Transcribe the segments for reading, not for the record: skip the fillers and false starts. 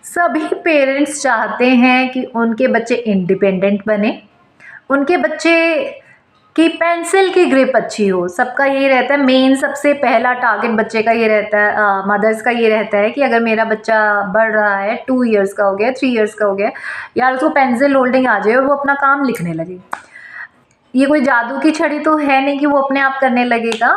सभी पेरेंट्स चाहते हैं कि उनके बच्चे इंडिपेंडेंट बने, उनके बच्चे की पेंसिल की ग्रिप अच्छी हो। सबका यही रहता है, मेन सबसे पहला टारगेट बच्चे का ये रहता है, मदर्स का ये रहता है कि अगर मेरा बच्चा बढ़ रहा है, 2 इयर्स का हो गया, 3 इयर्स का हो गया, यार उसको पेंसिल होल्डिंग आ जाए और वो अपना काम लिखने लगे। ये कोई जादू की छड़ी तो है नहीं कि वो अपने आप करने लगेगा।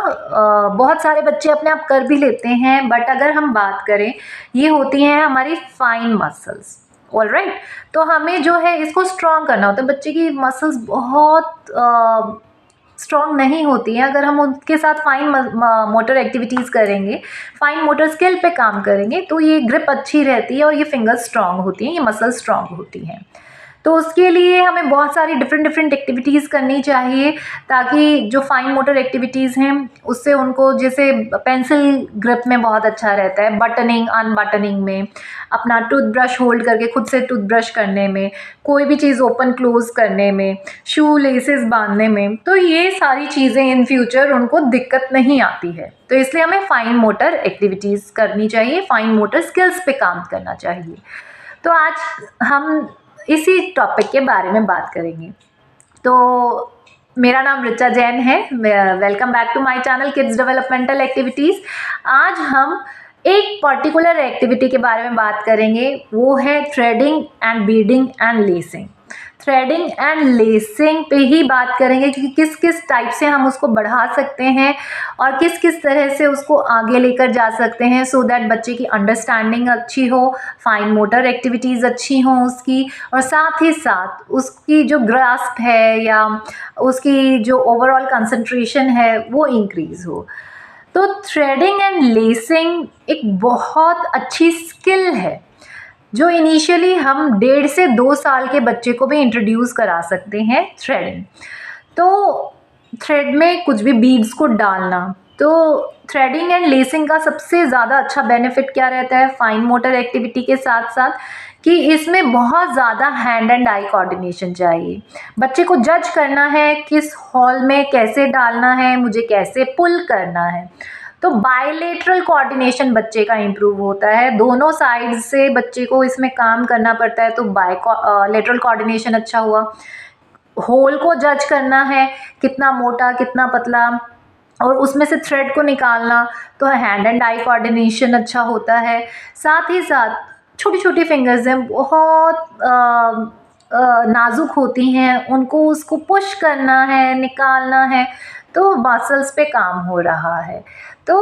बहुत सारे बच्चे अपने आप कर भी लेते हैं, बट अगर हम बात करें, ये होती हैं हमारी फाइन मसल्स। ऑलराइट, तो हमें जो है इसको स्ट्रॉन्ग करना होता है। बच्चे की मसल्स बहुत स्ट्रॉन्ग नहीं होती हैं। अगर हम उनके साथ फाइन मोटर एक्टिविटीज़ करेंगे, फाइन मोटर स्किल पे काम करेंगे, तो ये ग्रिप अच्छी रहती है और ये फिंगर्स स्ट्रॉन्ग होती हैं, ये मसल्स स्ट्रॉन्ग होती हैं। तो उसके लिए हमें बहुत सारी डिफरेंट डिफरेंट एक्टिविटीज़ करनी चाहिए, ताकि जो फाइन मोटर एक्टिविटीज़ हैं उससे उनको, जैसे पेंसिल ग्रिप में बहुत अच्छा रहता है, बटनिंग अनबटनिंग में, अपना टूथब्रश होल्ड करके खुद से टूथब्रश करने में, कोई भी चीज़ ओपन क्लोज करने में, शू लेसेस बांधने में, तो ये सारी चीज़ें इन फ्यूचर उनको दिक्कत नहीं आती है। तो इसलिए हमें फाइन मोटर एक्टिविटीज़ करनी चाहिए, फाइन मोटर स्किल्स पे काम करना चाहिए। तो आज हम इसी टॉपिक के बारे में बात करेंगे। तो मेरा नाम ऋचा जैन है। Welcome back to my channel kids developmental activities. आज हम एक पर्टिकुलर एक्टिविटी के बारे में बात करेंगे, वो है threading and beading and lacing. Threading and lacing पे ही बात करेंगे कि किस किस टाइप से हम उसको बढ़ा सकते हैं और किस किस तरह से उसको आगे लेकर जा सकते हैं, सो दैट बच्चे की अंडरस्टैंडिंग अच्छी हो, फाइन मोटर एक्टिविटीज़ अच्छी हों उसकी, और साथ ही साथ उसकी जो ग्रास्प है या उसकी जो ओवरऑल कंसंट्रेशन है वो इंक्रीज़ हो। तो थ्रेडिंग एंड लेसिंग एक बहुत अच्छी स्किल है जो इनिशियली हम 1.5 से 2 साल के बच्चे को भी इंट्रोड्यूस करा सकते हैं। थ्रेडिंग, तो थ्रेड में कुछ भी बीड्स को डालना, तो थ्रेडिंग एंड लेसिंग का सबसे ज़्यादा अच्छा बेनिफिट क्या रहता है फाइन मोटर एक्टिविटी के साथ साथ, कि इसमें बहुत ज़्यादा हैंड एंड आई कोऑर्डिनेशन चाहिए। बच्चे को जज करना है किस हॉल में कैसे डालना है, मुझे कैसे पुल करना है। तो बायलेटरल कोऑर्डिनेशन बच्चे का इम्प्रूव होता है, दोनों साइड से बच्चे को इसमें काम करना पड़ता है, तो लेटरल कोऑर्डिनेशन अच्छा हुआ। होल को जज करना है, कितना मोटा कितना पतला, और उसमें से थ्रेड को निकालना, तो हैंड एंड आई कोऑर्डिनेशन अच्छा होता है। साथ ही साथ छोटी छोटी फिंगर्स हैं, बहुत नाजुक होती हैं, उनको उसको पुश करना है, निकालना है, तो मसल्स पे काम हो रहा है। तो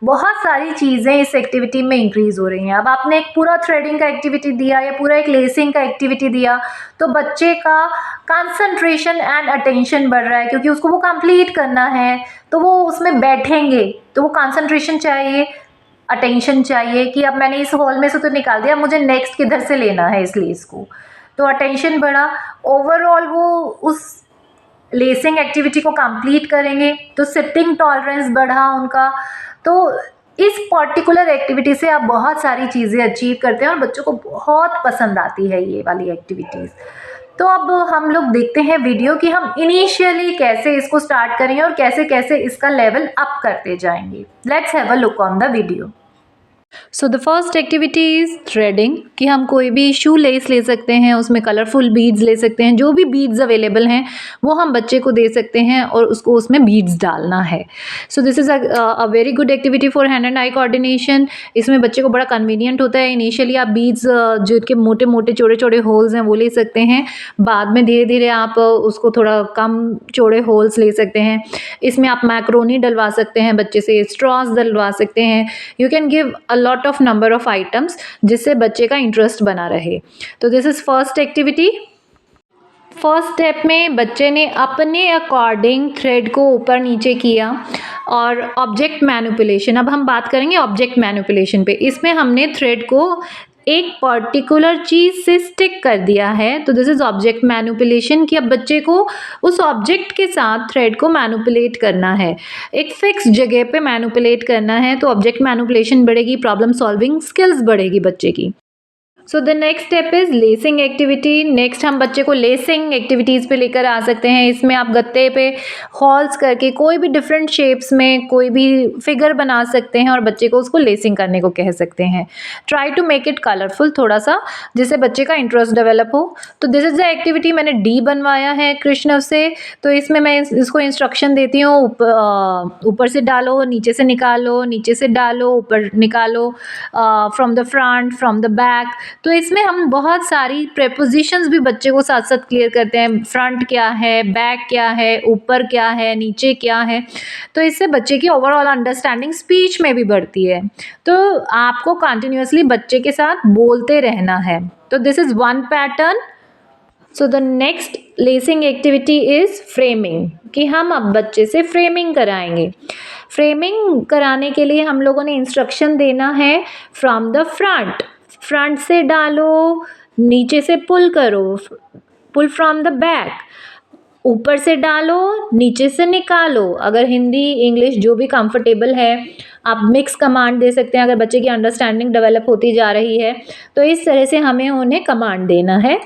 बहुत सारी चीज़ें इस एक्टिविटी में इंक्रीज़ हो रही हैं। अब आपने एक पूरा थ्रेडिंग का एक्टिविटी दिया या पूरा एक लेसिंग का एक्टिविटी दिया, तो बच्चे का कंसंट्रेशन एंड अटेंशन बढ़ रहा है, क्योंकि उसको वो कंप्लीट करना है, तो वो उसमें बैठेंगे, तो वो कंसंट्रेशन चाहिए, अटेंशन चाहिए कि अब मैंने इस हॉल में से तो निकाल दिया, मुझे नेक्स्ट किधर से लेना है इस लेस को, तो अटेंशन बढ़ा। ओवरऑल वो उस लेसिंग एक्टिविटी को कंप्लीट करेंगे, तो सिटिंग टॉलरेंस बढ़ा उनका। तो इस पर्टिकुलर एक्टिविटी से आप बहुत सारी चीज़ें अचीव करते हैं और बच्चों को बहुत पसंद आती है ये वाली एक्टिविटीज़। तो अब हम लोग देखते हैं वीडियो कि हम इनिशियली कैसे इसको स्टार्ट करेंगे और कैसे कैसे इसका लेवल अप करते जाएंगे। Let's have a look on the video. So the first activity is threading, कि हम कोई भी शू लेस ले सकते हैं, उसमें कलरफुल बीड्स ले सकते हैं, जो भी बीड्स अवेलेबल हैं वो हम बच्चे को दे सकते हैं और उसको उसमें बीड्स डालना है। So this is a very good activity for hand and eye coordination. इसमें बच्चे को बड़ा कन्वीनियंट होता है। इनिशियली आप बीड्स जिनके मोटे मोटे चौड़े चौड़े होल्स हैं वो ले सकते हैं, बाद में धीरे धीरे आप उसको थोड़ा कम चौड़े होल्स ले सकते हैं। इसमें आप मैक्रोनी डलवा सकते हैं बच्चे से, स्ट्रॉस डलवा सकते हैं, you can give lot of number of items जिससे बच्चे का इंटरेस्ट बना रहे। तो this is first activity. First step में बच्चे ने अपने अकॉर्डिंग थ्रेड को ऊपर नीचे किया और ऑब्जेक्ट मैनिपुलेशन। अब हम बात करेंगे ऑब्जेक्ट मैनिपुलेशन पे। इसमें हमने थ्रेड को एक पर्टिकुलर चीज़ से स्टिक कर दिया है, तो दिस इज ऑब्जेक्ट मैनिपुलेशन, कि अब बच्चे को उस ऑब्जेक्ट के साथ थ्रेड को मैनिपुलेट करना है, एक फिक्स जगह पे मैनिपुलेट करना है। तो ऑब्जेक्ट मैनिपुलेशन बढ़ेगी, प्रॉब्लम सॉल्विंग स्किल्स बढ़ेगी बच्चे की। So the next step is lacing activity. Next हम बच्चे को लेसिंग एक्टिविटीज़ पे लेकर आ सकते हैं। इसमें आप गत्ते पे हॉल्स करके कोई भी डिफरेंट शेप्स में कोई भी फिगर बना सकते हैं और बच्चे को उसको लेसिंग करने को कह सकते हैं। Try to make it colourful थोड़ा सा, जिससे बच्चे का इंटरेस्ट डेवलप हो। तो दिस इज़ द एक्टिविटी मैंने डी बनवाया है कृष्ण से। तो इसमें मैं इसको इंस्ट्रक्शन देती हूँ, ऊपर से डालो, नीचे से निकालो, नीचे से डालो, ऊपर निकालो, from the front, from the back. तो इसमें हम बहुत सारी प्रेपोजिशंस भी बच्चे को साथ साथ क्लियर करते हैं। फ्रंट क्या है, बैक क्या है, ऊपर क्या है, नीचे क्या है। तो इससे बच्चे की ओवरऑल अंडरस्टैंडिंग स्पीच में भी बढ़ती है। तो आपको कंटिन्यूअसली बच्चे के साथ बोलते रहना है। तो this is one pattern. So the next lacing activity is framing, कि हम अब बच्चे से फ्रेमिंग कराएंगे। फ्रेमिंग कराने के लिए हम लोगों ने इंस्ट्रक्शन देना है फ्रॉम द फ्रंट। फ्रंट से डालो, नीचे से पुल करो, पुल फ्रॉम द बैक। ऊपर से डालो, नीचे से निकालो। अगर हिंदी इंग्लिश जो भी कंफर्टेबल है, आप मिक्स कमांड दे सकते हैं अगर बच्चे की अंडरस्टैंडिंग डेवलप होती जा रही है। तो इस तरह से हमें उन्हें कमांड देना है।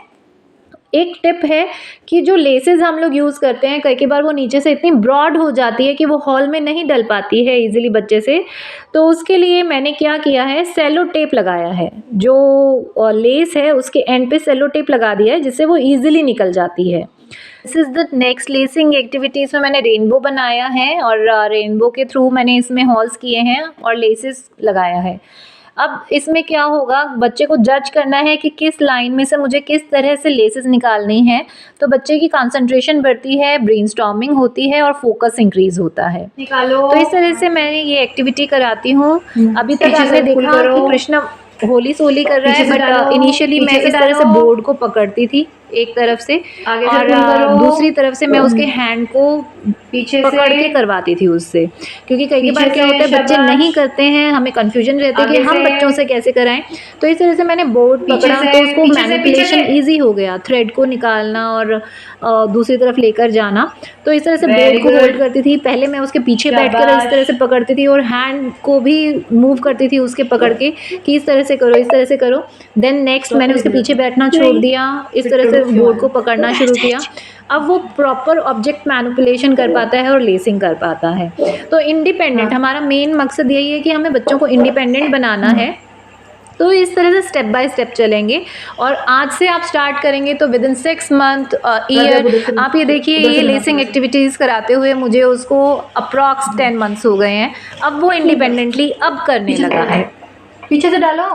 एक टिप है कि जो लेसेस हम लोग यूज़ करते हैं, कई बार वो नीचे से इतनी ब्रॉड हो जाती है कि वो हॉल में नहीं डल पाती है इजीली बच्चे से। तो उसके लिए मैंने क्या किया है, सेलो टेप लगाया है। जो लेस है उसके एंड पे सेलो टेप लगा दिया है, जिससे वो ईजिली निकल जाती है। This is the next lacing activity. इसमें मैंने रेनबो बनाया है और रेनबो के थ्रू मैंने इसमें हॉल्स किए हैं और लेसेस लगाया है। अब इसमें क्या होगा, बच्चे को जज करना है कि किस लाइन में से मुझे किस तरह से लेसेस निकालनी है। तो बच्चे की कंसंट्रेशन बढ़ती है, ब्रेनस्टॉर्मिंग होती है और फोकस इंक्रीज होता है। तो इस तरह से मैं ये एक्टिविटी कराती हूँ। अभी तक आपने देखा कि कृष्णा होली सोली कर रहा है, बट इनिशियली मैं इस तरह से बोर्ड को पकड़ती थी एक तरफ से और दूसरी तरफ से मैं उसके हैंड को पीछे पकड़ के करवाती थी उससे, क्योंकि कई बार क्या होता है बच्चे नहीं करते हैं, हमें कंफ्यूजन रहता है कि हम बच्चों से कैसे कराएं। तो इस तरह से मैंने बोर्ड पकड़ा तो उसको मैनिपुलेशन ईजी हो गया, थ्रेड को निकालना और दूसरी तरफ लेकर जाना। तो इस तरह से बोर्ड को होल्ड करती थी। पहले मैं उसके पीछे बैठकर इस तरह से पकड़ती थी और हैंड को भी मूव करती थी उसके पकड़ के कि इस तरह से करो, इस तरह से करो। देन नेक्स्ट मैंने उसके पीछे बैठना छोड़ दिया, इस तरह से बोर्ड को पकड़ना शुरू किया। अब वो प्रॉपर ऑब्जेक्ट मैनिपुलेशन कर पाता है और लेसिंग कर पाता है। तो इंडिपेंडेंट, हमारा मेन मकसद यही है कि हमें बच्चों को इंडिपेंडेंट बनाना है। तो इस तरह से स्टेप बाय स्टेप चलेंगे और आज से आप स्टार्ट करेंगे तो विद इन 6 मंथ ईयर आप ये देखिए, ये लेसिंग एक्टिविटीज़ कराते हुए मुझे उसको अप्रॉक्स 10 मंथ्स हो गए हैं। अब वो इंडिपेंडेंटली अब करने लगा है। पीछे से डालो।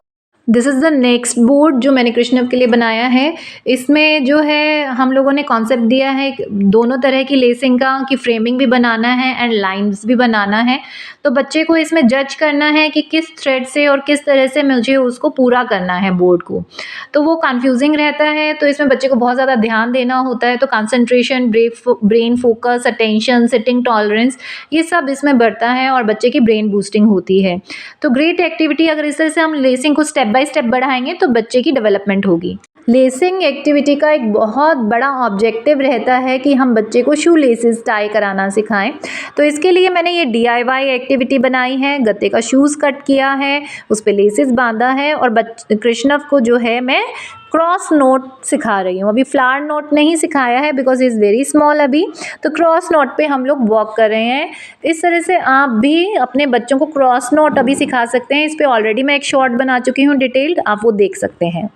This is the next board जो मैंने कृष्णव के लिए बनाया है। इसमें जो है हम लोगों ने कॉन्सेप्ट दिया है दोनों तरह की लेसिंग का, कि फ्रेमिंग भी बनाना है एंड लाइंस भी बनाना है। तो बच्चे को इसमें जज करना है कि किस थ्रेड से और किस तरह से मुझे उसको पूरा करना है बोर्ड को। तो वो कन्फ्यूजिंग रहता है, तो इसमें बच्चे को बहुत ज़्यादा ध्यान देना होता है। तो concentration, brain focus, attention, sitting tolerance, ये सब इसमें बढ़ता है और बच्चे की ब्रेन बूस्टिंग होती है। तो ग्रेट एक्टिविटी। अगर इस तरह से हम लेसिंग को स्टेप बाय स्टेप बढ़ाएंगे तो बच्चे की डेवलपमेंट होगी। लेसिंग एक्टिविटी का एक बहुत बड़ा ऑब्जेक्टिव रहता है कि हम बच्चे को शू लेसेस टाई कराना सिखाएं। तो इसके लिए मैंने ये DIY एक्टिविटी बनाई है। गत्ते का शूज़ कट किया है, उस पर लेसेस बांधा है और कृष्णव को जो है मैं क्रॉस नोट सिखा रही हूँ। अभी फ्लावर नोट नहीं सिखाया है बिकॉज इज़ वेरी स्मॉल अभी। तो क्रॉस नोट पे हम लोग वॉक कर रहे हैं। इस तरह से आप भी अपने बच्चों को क्रॉस नोट अभी सिखा सकते हैं। इस पर ऑलरेडी मैं एक शॉर्ट बना चुकी हूँ डिटेल्ड, आप वो देख सकते हैं।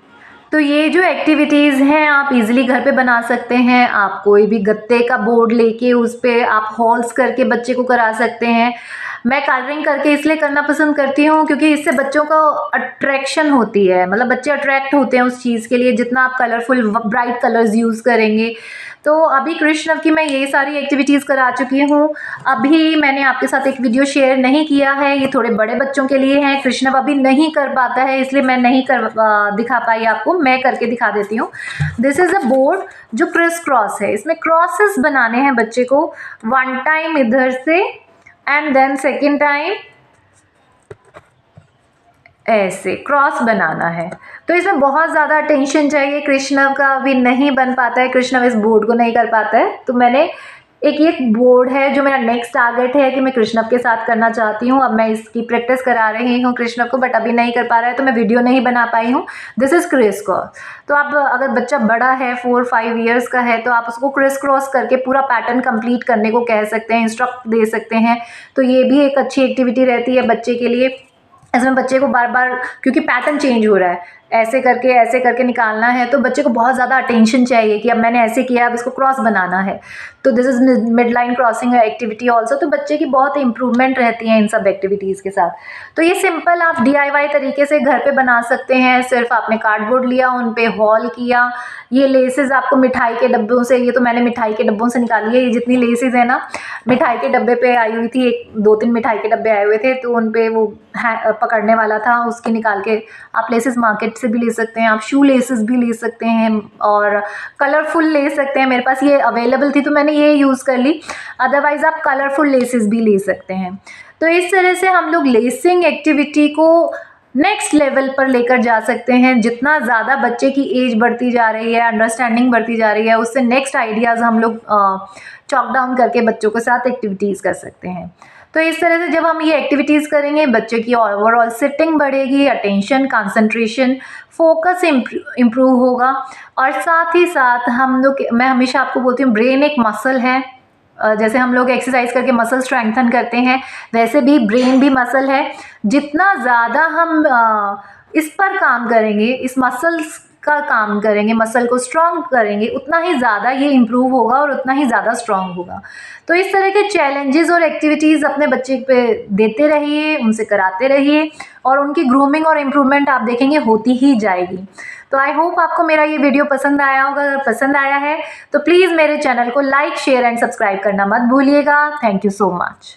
तो ये जो एक्टिविटीज़ हैं आप इजीली घर पे बना सकते हैं। आप कोई भी गत्ते का बोर्ड लेके उस पर आप हॉल्स करके बच्चे को करा सकते हैं। मैं कलरिंग करके इसलिए करना पसंद करती हूँ क्योंकि इससे बच्चों को अट्रैक्शन होती है, मतलब बच्चे अट्रैक्ट होते हैं उस चीज़ के लिए। जितना आप कलरफुल ब्राइट कलर्स यूज़ करेंगे। तो अभी कृष्णव की मैं ये सारी एक्टिविटीज़ करा चुकी हूँ। अभी मैंने आपके साथ एक वीडियो शेयर नहीं किया है, ये थोड़े बड़े बच्चों के लिए हैं। कृष्णव अभी नहीं कर पाता है इसलिए मैं नहीं दिखा पाई आपको, मैं करके दिखा देती हूँ। दिस इज़ अ बोर्ड जो क्रिस क्रॉस है। इसमें क्रॉसेस बनाने हैं बच्चे को। 1 टाइम इधर से एंड देन सेकेंड टाइम ऐसे क्रॉस बनाना है। तो इसमें बहुत ज़्यादा अटेंशन चाहिए। कृष्णव का भी नहीं बन पाता है, कृष्णव इस बोर्ड को नहीं कर पाता है। तो मैंने एक ये बोर्ड है जो मेरा नेक्स्ट टारगेट है कि मैं कृष्णव के साथ करना चाहती हूँ। अब मैं इसकी प्रैक्टिस करा रही हूँ कृष्णव को, बट अभी नहीं कर पा रहा है तो मैं वीडियो नहीं बना पाई हूँ। This is criss cross. तो आप अगर बच्चा बड़ा है 4-5 ईयर्स का है तो आप उसको क्रिस क्रॉस करके पूरा पैटर्न कंप्लीट करने को कह सकते हैं, इंस्ट्रक्ट दे सकते हैं। तो ये भी एक अच्छी एक्टिविटी रहती है बच्चे के लिए। इसमें बच्चे को बार बार, क्योंकि पैटर्न चेंज हो रहा है, ऐसे करके निकालना है, तो बच्चे को बहुत ज़्यादा अटेंशन चाहिए कि अब मैंने ऐसे किया, अब इसको क्रॉस बनाना है। तो this is mid line crossing activity also. तो बच्चे की बहुत इंप्रूवमेंट रहती है इन सब एक्टिविटीज़ के साथ। तो ये सिंपल आप DIY तरीके से घर पे बना सकते हैं। सिर्फ आपने कार्डबोर्ड लिया, उन पे हॉल किया। ये लेसेस आपको मिठाई के डब्बों से, ये तो मैंने मिठाई के डब्बों से निकाली है। ये जितनी लेसेस है ना, मिठाई के डब्बे पे आई हुई थी, 2-3 मिठाई के डब्बे आए हुए थे, तो उन पे वो पकड़ने वाला था, उसके निकाल के आप लेसेस मार्केट से भी ले सकते हैं। आप शू लेसेस भी ले सकते हैं और कलरफुल ले सकते हैं। मेरे पास ये अवेलेबल थी तो मैंने ये यूज़ कर ली। अदरवाइज़ आप कलरफुल लेसेस भी ले सकते हैं। तो इस तरह से हम लोग लेसिंग एक्टिविटी को नेक्स्ट लेवल पर लेकर जा सकते हैं। जितना ज़्यादा बच्चे की एज बढ़ती जा रही है, अंडरस्टैंडिंग बढ़ती जा रही है, उससे नेक्स्ट आइडियाज़ हम लोग चॉक डाउन करके बच्चों के साथ एक्टिविटीज़ कर सकते हैं। तो इस तरह से जब हम ये एक्टिविटीज़ करेंगे, बच्चे की ओवरऑल सिटिंग बढ़ेगी, अटेंशन, कंसंट्रेशन, फोकस इम्प्रूव होगा। और साथ ही साथ हम लोग, मैं हमेशा आपको बोलती हूँ, ब्रेन एक मसल है। जैसे हम लोग एक्सरसाइज करके मसल स्ट्रेंथन करते हैं, वैसे भी ब्रेन भी मसल है। जितना ज़्यादा हम इस पर काम करेंगे, इस मसल्स का काम करेंगे, मसल को स्ट्रॉन्ग करेंगे, उतना ही ज़्यादा ये इम्प्रूव होगा और उतना ही ज़्यादा स्ट्रॉन्ग होगा। तो इस तरह के चैलेंजेस और एक्टिविटीज़ अपने बच्चे पे देते रहिए, उनसे कराते रहिए और उनकी ग्रूमिंग और इम्प्रूवमेंट आप देखेंगे होती ही जाएगी। तो आई होप आपको मेरा ये वीडियो पसंद आया होगा। अगर पसंद आया है तो प्लीज़ मेरे चैनल को लाइक, शेयर एंड सब्सक्राइब करना मत भूलिएगा। Thank you so much.